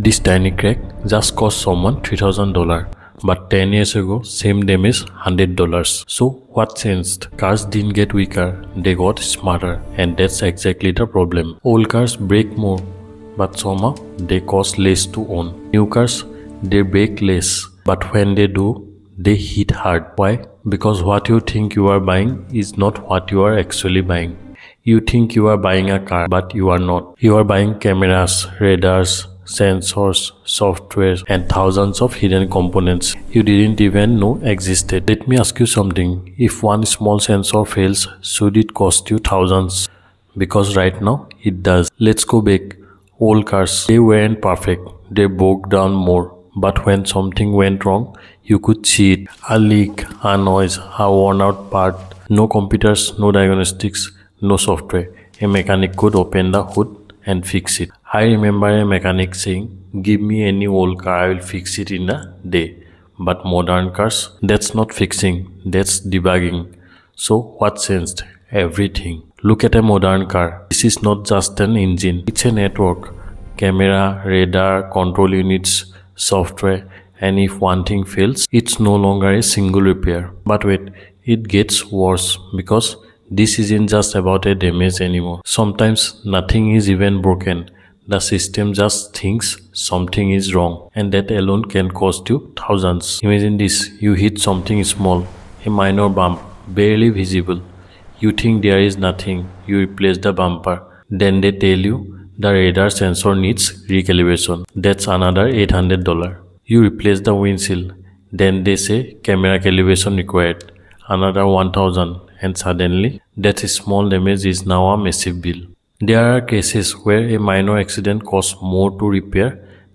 This tiny crack just cost someone $3,000, but 10 years ago, same damage $100. So what changed? Cars didn't get weaker, they got smarter, and that's exactly the problem. Old cars break more, but somehow they cost less to own. New cars, they break less, but when they do, they hit hard. Why? Because what you think you are buying is not what you are actually buying. You think you are buying a car, but you are not. You are buying cameras, radars, sensors, software, and thousands of hidden components you didn't even know existed. Let me ask you something. If one small sensor fails, should it cost you thousands? Because right now, it does. Let's go back. Old cars, they weren't perfect. They broke down more. But when something went wrong, you could see it. A leak, a noise, a worn out part. No computers, no diagnostics, no software. A mechanic could open the hood and fix it. I remember a mechanic saying, "Give me any old car, I will fix it in a day." But modern cars, that's not fixing, that's debugging. So what changed? Everything. Look at a modern car. This is not just an engine, it's a network. Camera, radar, control units, software, and if one thing fails, it's no longer a single repair. But wait, it gets worse because this isn't just about a damage anymore. Sometimes nothing is even broken. The system just thinks something is wrong, and that alone can cost you thousands. Imagine this, you hit something small, a minor bump, barely visible. You think there is nothing, you replace the bumper. Then they tell you the radar sensor needs recalibration. That's another $800. You replace the windshield. Then they say camera calibration required. Another $1,000. And suddenly, that small damage is now a massive bill. There are cases where a minor accident costs more to repair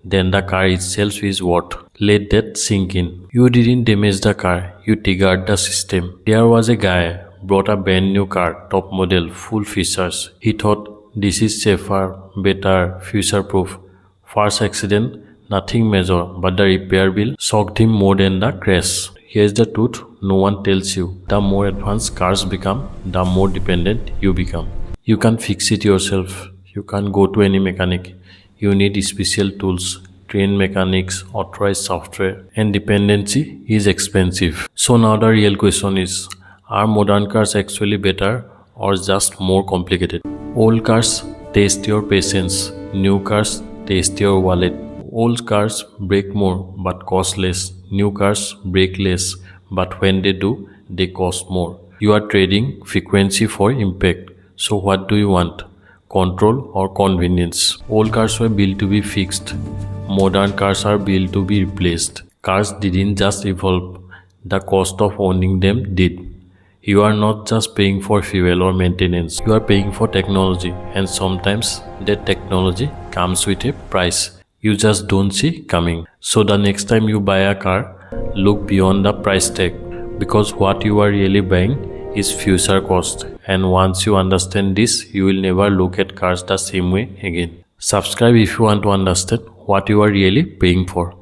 than the car itself is worth. Let that sink in. You didn't damage the car, you triggered the system. There was a guy, brought a brand new car, top model, full features. He thought, this is safer, better, future-proof. First accident, nothing major, but the repair bill shocked him more than the crash. Here's the truth, no one tells you. The more advanced cars become, the more dependent you become. You can't fix it yourself. You can't go to any mechanic. You need special tools, trained mechanics, authorized software, and dependency is expensive. So now the real question is, are modern cars actually better or just more complicated? Old cars test your patience. New cars test your wallet. Old cars break more but cost less. New cars break less, but when they do, they cost more. You are trading frequency for impact. So what do you want? Control or convenience? Old cars were built to be fixed. Modern cars are built to be replaced. Cars didn't just evolve. The cost of owning them did. You are not just paying for fuel or maintenance. You are paying for technology, and sometimes that technology comes with a price you just don't see coming. So the next time you buy a car, look beyond the price tag, because what you are really buying is future cost. And once you understand this, you will never look at cars the same way again. Subscribe if you want to understand what you are really paying for.